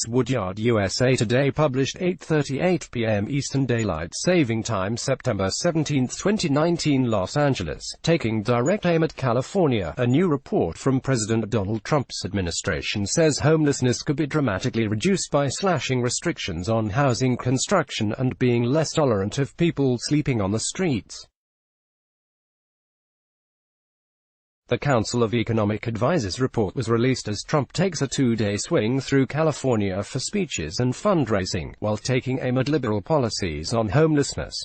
Woodyard, USA Today published 8:38 p.m. Eastern Daylight Saving Time, September 17, 2019. Los Angeles, taking direct aim at California. A new report from President Donald Trump's administration says homelessness could be dramatically reduced by slashing restrictions on housing construction and being less tolerant of people sleeping on the streets. The Council of Economic Advisers report was released as Trump takes a two-day swing through California for speeches and fundraising, while taking aim at liberal policies on homelessness.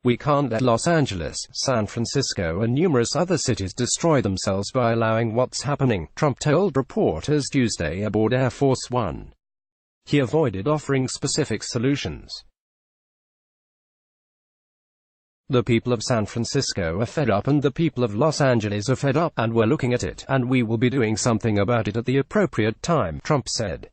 "We can't let Los Angeles, San Francisco and numerous other cities destroy themselves by allowing what's happening," Trump told reporters Tuesday aboard Air Force One. He avoided offering specific solutions. "The people of San Francisco are fed up and the people of Los Angeles are fed up, and we're looking at it, and we will be doing something about it at the appropriate time," Trump said.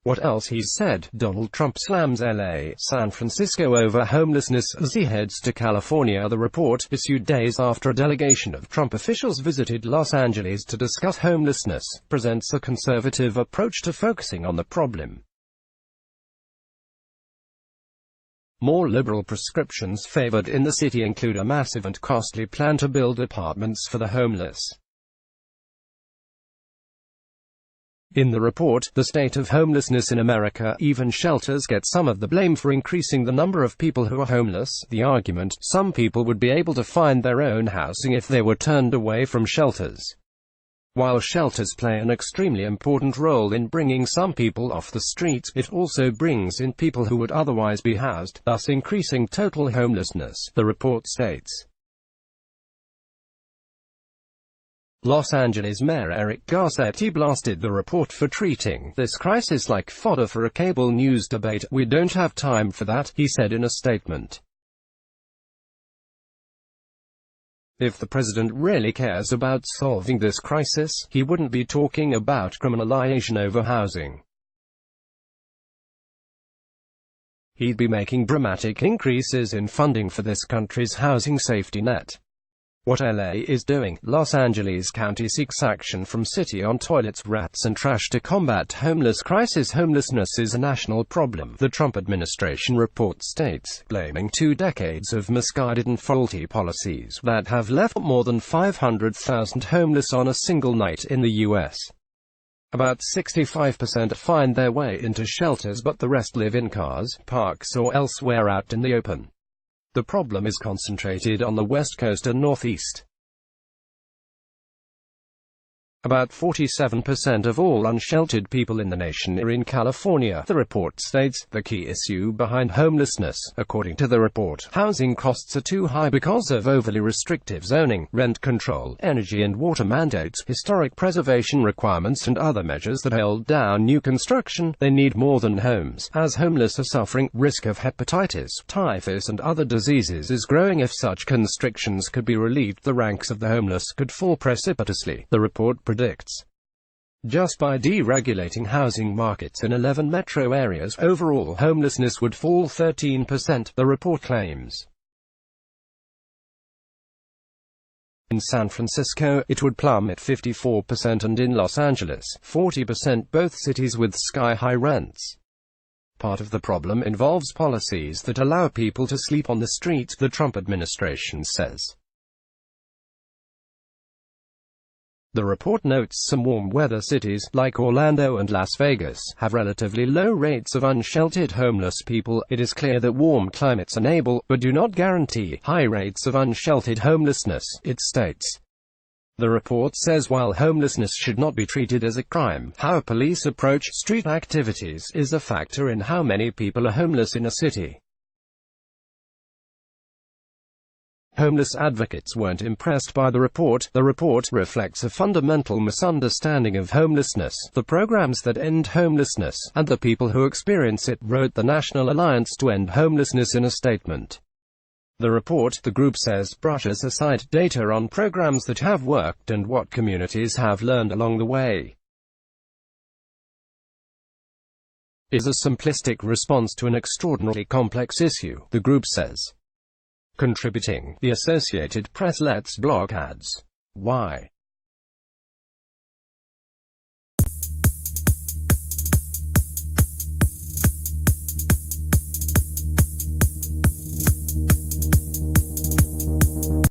What else he said? Donald Trump slams LA, San Francisco over homelessness as he heads to California. The report, issued days after a delegation of Trump officials visited Los Angeles to discuss homelessness, presents a conservative approach to focusing on the problem. More liberal prescriptions favored in the city include a massive and costly plan to build apartments for the homeless. In the report, "The state of homelessness in America, even shelters get some of the blame for increasing the number of people who are homeless." The argument, some people would be able to find their own housing if they were turned away from shelters. While shelters play an extremely important role in bringing some people off the streets, it also brings in people who would otherwise be housed, thus increasing total homelessness, the report states. Los Angeles Mayor Eric Garcetti blasted the report for treating this crisis like fodder for a cable news debate. "We don't have time for that," he said in a statement. If the president really cares about solving this crisis, he wouldn't be talking about criminalization over housing. He'd be making dramatic increases in funding for this country's housing safety net. What LA is doing, Los Angeles County seeks action from city on toilets, rats and trash to combat homeless crisis. Homelessness is a national problem, the Trump administration report states, blaming 2 decades of misguided and faulty policies that have left more than 500,000 homeless on a single night in the U.S. About 65% find their way into shelters, but the rest live in cars, parks or elsewhere out in the open. The problem is concentrated on the West Coast and Northeast. About 47% of all unsheltered people in the nation are in California, the report states. The key issue behind homelessness, according to the report, housing costs are too high because of overly restrictive zoning, rent control, energy and water mandates, historic preservation requirements and other measures that hold down new construction. They need more than homes, as homeless are suffering. Risk of hepatitis, typhus and other diseases is growing. If such constrictions could be relieved, the ranks of the homeless could fall precipitously, the report predicts. Just by deregulating housing markets in 11 metro areas, overall homelessness would fall 13%, the report claims. In San Francisco, it would plummet 54%, and in Los Angeles, 40%, both cities with sky-high rents. Part of the problem involves policies that allow people to sleep on the streets, the Trump administration says. The report notes some warm weather cities, like Orlando and Las Vegas, have relatively low rates of unsheltered homeless people. It is clear that warm climates enable, but do not guarantee, high rates of unsheltered homelessness, it states. The report says while homelessness should not be treated as a crime, how police approach street activities is a factor in how many people are homeless in a city. Homeless advocates weren't impressed by the report. The report reflects a fundamental misunderstanding of homelessness, the programs that end homelessness, and the people who experience it, wrote the National Alliance to End Homelessness in a statement. The report, the group says, brushes aside data on programs that have worked and what communities have learned along the way. It is a simplistic response to an extraordinarily complex issue, the group says. Contributing, the Associated Press lets blog ads. Why?